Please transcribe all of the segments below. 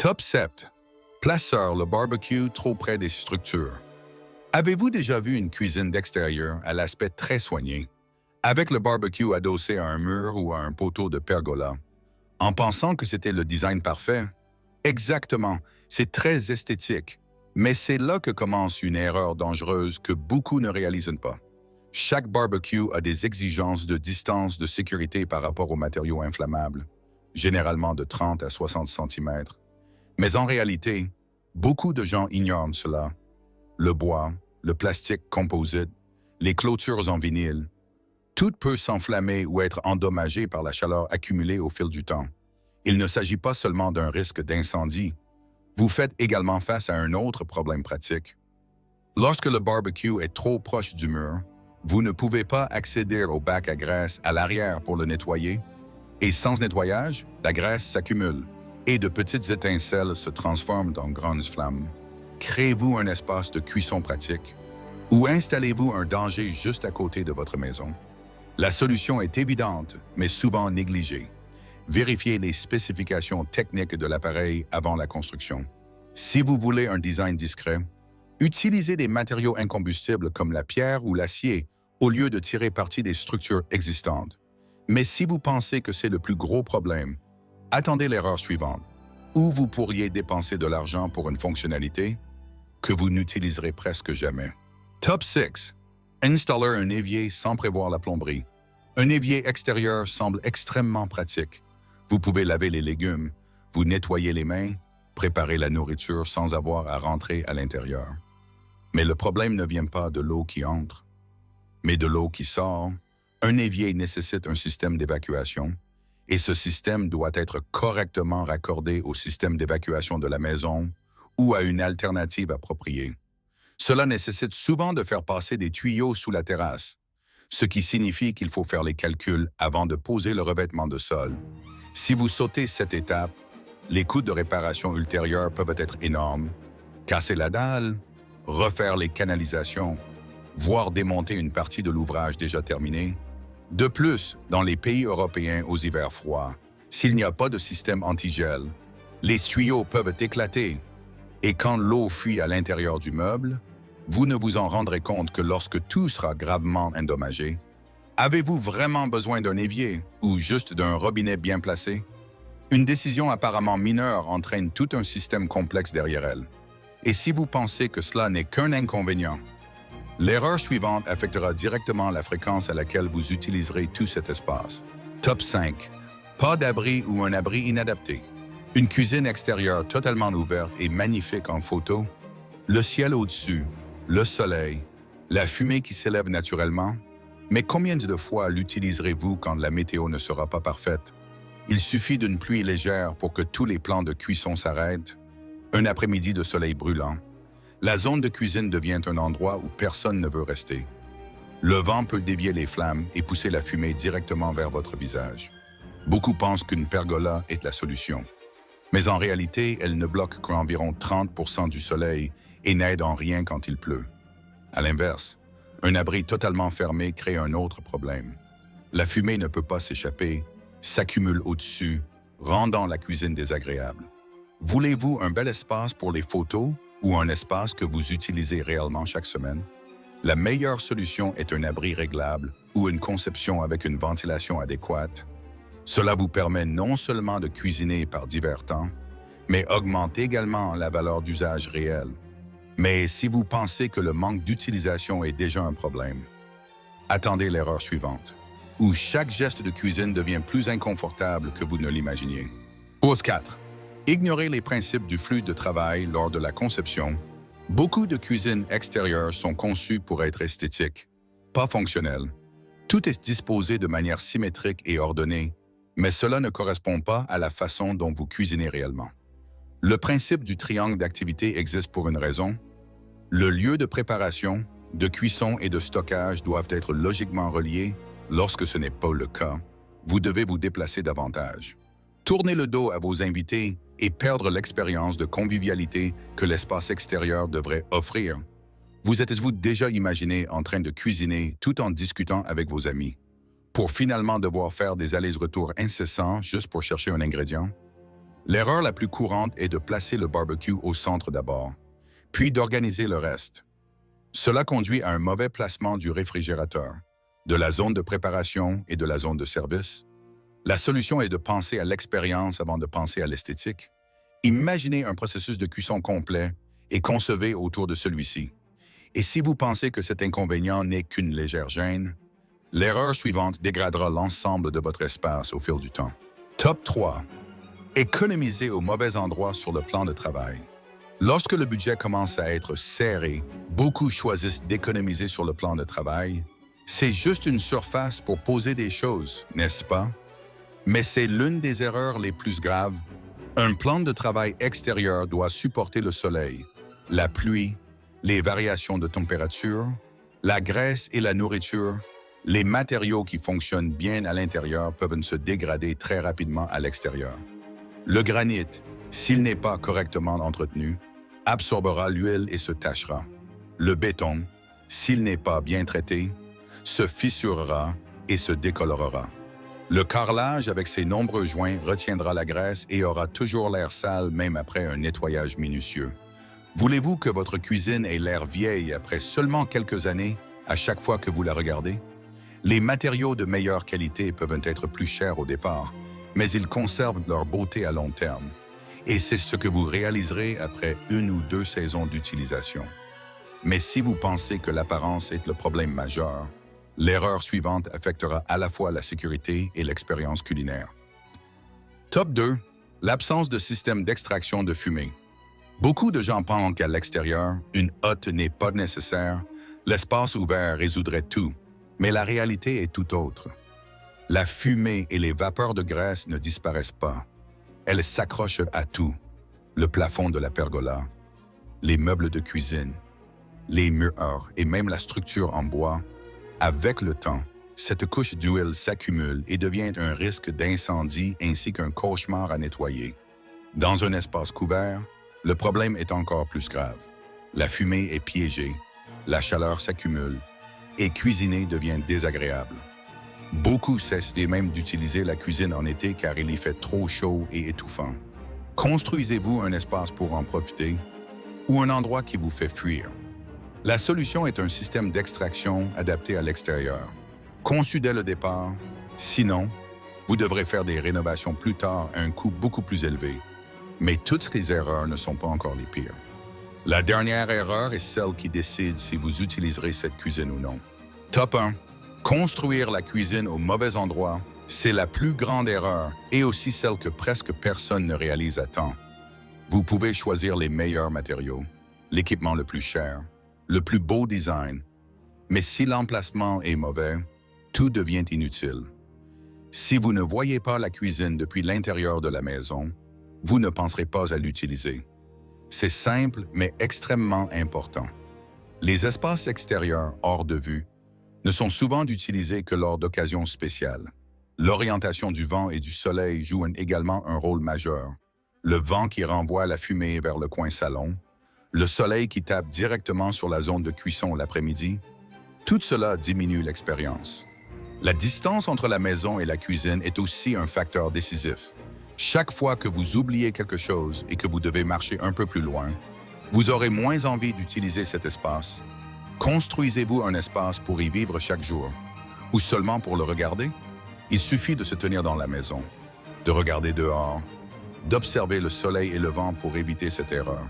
Top 7. Placeur le barbecue trop près des structures. Avez-vous déjà vu une cuisine d'extérieur à l'aspect très soigné, avec le barbecue adossé à un mur ou à un poteau de pergola, en pensant que c'était le design parfait? Exactement, c'est très esthétique, mais c'est là que commence une erreur dangereuse que beaucoup ne réalisent pas. Chaque barbecue a des exigences de distance de sécurité par rapport aux matériaux inflammables, généralement de 30 à 60 cm. Mais en réalité, beaucoup de gens ignorent cela. Le bois, le plastique composite, les clôtures en vinyle, tout peut s'enflammer ou être endommagé par la chaleur accumulée au fil du temps. Il ne s'agit pas seulement d'un risque d'incendie. Vous faites également face à un autre problème pratique. Lorsque le barbecue est trop proche du mur, vous ne pouvez pas accéder au bac à graisse à l'arrière pour le nettoyer. Et sans nettoyage, la graisse s'accumule et de petites étincelles se transforment en grandes flammes. Créez-vous un espace de cuisson pratique ou installez-vous un danger juste à côté de votre maison. La solution est évidente, mais souvent négligée. Vérifiez les spécifications techniques de l'appareil avant la construction. Si vous voulez un design discret, utilisez des matériaux incombustibles comme la pierre ou l'acier au lieu de tirer parti des structures existantes. Mais si vous pensez que c'est le plus gros problème, attendez l'erreur suivante, où vous pourriez dépenser de l'argent pour une fonctionnalité que vous n'utiliserez presque jamais. Top 6. Installer un évier sans prévoir la plomberie. Un évier extérieur semble extrêmement pratique. Vous pouvez laver les légumes, vous nettoyer les mains, préparer la nourriture sans avoir à rentrer à l'intérieur. Mais le problème ne vient pas de l'eau qui entre, mais de l'eau qui sort. Un évier nécessite un système d'évacuation, et ce système doit être correctement raccordé au système d'évacuation de la maison ou à une alternative appropriée. Cela nécessite souvent de faire passer des tuyaux sous la terrasse, ce qui signifie qu'il faut faire les calculs avant de poser le revêtement de sol. Si vous sautez cette étape, les coûts de réparation ultérieurs peuvent être énormes. Casser la dalle, refaire les canalisations, voire démonter une partie de l'ouvrage déjà terminé. De plus, dans les pays européens aux hivers froids, s'il n'y a pas de système antigel, les tuyaux peuvent éclater. Et quand l'eau fuit à l'intérieur du meuble, vous ne vous en rendrez compte que lorsque tout sera gravement endommagé. Avez-vous vraiment besoin d'un évier ou juste d'un robinet bien placé? Une décision apparemment mineure entraîne tout un système complexe derrière elle. Et si vous pensez que cela n'est qu'un inconvénient, l'erreur suivante affectera directement la fréquence à laquelle vous utiliserez tout cet espace. Top 5. Pas d'abri ou un abri inadapté. Une cuisine extérieure totalement ouverte et magnifique en photo. Le ciel au-dessus, le soleil, la fumée qui s'élève naturellement. Mais combien de fois l'utiliserez-vous quand la météo ne sera pas parfaite? Il suffit d'une pluie légère pour que tous les plans de cuisson s'arrêtent. Un après-midi de soleil brûlant. La zone de cuisine devient un endroit où personne ne veut rester. Le vent peut dévier les flammes et pousser la fumée directement vers votre visage. Beaucoup pensent qu'une pergola est la solution. Mais en réalité, elle ne bloque qu'environ 30% du soleil et n'aide en rien quand il pleut. À l'inverse, un abri totalement fermé crée un autre problème. La fumée ne peut pas s'échapper, s'accumule au-dessus, rendant la cuisine désagréable. Voulez-vous un bel espace pour les photos ou un espace que vous utilisez réellement chaque semaine? La meilleure solution est un abri réglable ou une conception avec une ventilation adéquate. Cela vous permet non seulement de cuisiner par divers temps, mais augmente également la valeur d'usage réelle. Mais si vous pensez que le manque d'utilisation est déjà un problème, attendez l'erreur suivante, où chaque geste de cuisine devient plus inconfortable que vous ne l'imaginiez. Pause 4. Ignorez les principes du flux de travail lors de la conception. Beaucoup de cuisines extérieures sont conçues pour être esthétiques, pas fonctionnelles. Tout est disposé de manière symétrique et ordonnée, mais cela ne correspond pas à la façon dont vous cuisinez réellement. Le principe du triangle d'activité existe pour une raison. Le lieu de préparation, de cuisson et de stockage doivent être logiquement reliés. Lorsque ce n'est pas le cas, vous devez vous déplacer davantage. Tournez le dos à vos invités et perdre l'expérience de convivialité que l'espace extérieur devrait offrir. Vous êtes-vous déjà imaginé en train de cuisiner tout en discutant avec vos amis, pour finalement devoir faire des allers-retours incessants juste pour chercher un ingrédient? L'erreur la plus courante est de placer le barbecue au centre d'abord, puis d'organiser le reste. Cela conduit à un mauvais placement du réfrigérateur, de la zone de préparation et de la zone de service. La solution est de penser à l'expérience avant de penser à l'esthétique. Imaginez un processus de cuisson complet et concevez autour de celui-ci. Et si vous pensez que cet inconvénient n'est qu'une légère gêne, l'erreur suivante dégradera l'ensemble de votre espace au fil du temps. Top 3. Économiser au mauvais endroit sur le plan de travail. Lorsque le budget commence à être serré, beaucoup choisissent d'économiser sur le plan de travail. C'est juste une surface pour poser des choses, n'est-ce pas? Mais c'est l'une des erreurs les plus graves. Un plan de travail extérieur doit supporter le soleil, la pluie, les variations de température, la graisse et la nourriture. Les matériaux qui fonctionnent bien à l'intérieur peuvent se dégrader très rapidement à l'extérieur. Le granit, s'il n'est pas correctement entretenu, absorbera l'huile et se tachera. Le béton, s'il n'est pas bien traité, se fissurera et se décolorera. Le carrelage avec ses nombreux joints retiendra la graisse et aura toujours l'air sale même après un nettoyage minutieux. Voulez-vous que votre cuisine ait l'air vieille après seulement quelques années à chaque fois que vous la regardez? Les matériaux de meilleure qualité peuvent être plus chers au départ, mais ils conservent leur beauté à long terme. Et c'est ce que vous réaliserez après 1 ou 2 saisons d'utilisation. Mais si vous pensez que l'apparence est le problème majeur, l'erreur suivante affectera à la fois la sécurité et l'expérience culinaire. Top 2. L'absence de système d'extraction de fumée. Beaucoup de gens pensent qu'à l'extérieur, une hotte n'est pas nécessaire, l'espace ouvert résoudrait tout, mais la réalité est tout autre. La fumée et les vapeurs de graisse ne disparaissent pas. Elles s'accrochent à tout, le plafond de la pergola, les meubles de cuisine, les murs et même la structure en bois. Avec le temps, cette couche d'huile s'accumule et devient un risque d'incendie ainsi qu'un cauchemar à nettoyer. Dans un espace couvert, le problème est encore plus grave. La fumée est piégée, la chaleur s'accumule et cuisiner devient désagréable. Beaucoup cessent même d'utiliser la cuisine en été car il y fait trop chaud et étouffant. Construisez-vous un espace pour en profiter ou un endroit qui vous fait fuir. La solution est un système d'extraction adapté à l'extérieur, conçu dès le départ. Sinon, vous devrez faire des rénovations plus tard à un coût beaucoup plus élevé. Mais toutes ces erreurs ne sont pas encore les pires. La dernière erreur est celle qui décide si vous utiliserez cette cuisine ou non. Top 1. Construire la cuisine au mauvais endroit, c'est la plus grande erreur et aussi celle que presque personne ne réalise à temps. Vous pouvez choisir les meilleurs matériaux, l'équipement le plus cher, le plus beau design, mais si l'emplacement est mauvais, tout devient inutile. Si vous ne voyez pas la cuisine depuis l'intérieur de la maison, vous ne penserez pas à l'utiliser. C'est simple, mais extrêmement important. Les espaces extérieurs hors de vue ne sont souvent utilisés que lors d'occasions spéciales. L'orientation du vent et du soleil joue également un rôle majeur. Le vent qui renvoie la fumée vers le coin salon, le soleil qui tape directement sur la zone de cuisson l'après-midi, tout cela diminue l'expérience. La distance entre la maison et la cuisine est aussi un facteur décisif. Chaque fois que vous oubliez quelque chose et que vous devez marcher un peu plus loin, vous aurez moins envie d'utiliser cet espace. Construisez-vous un espace pour y vivre chaque jour, ou seulement pour le regarder? Il suffit de se tenir dans la maison, de regarder dehors, d'observer le soleil et le vent pour éviter cette erreur.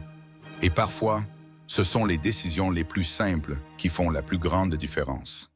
Et parfois, ce sont les décisions les plus simples qui font la plus grande différence.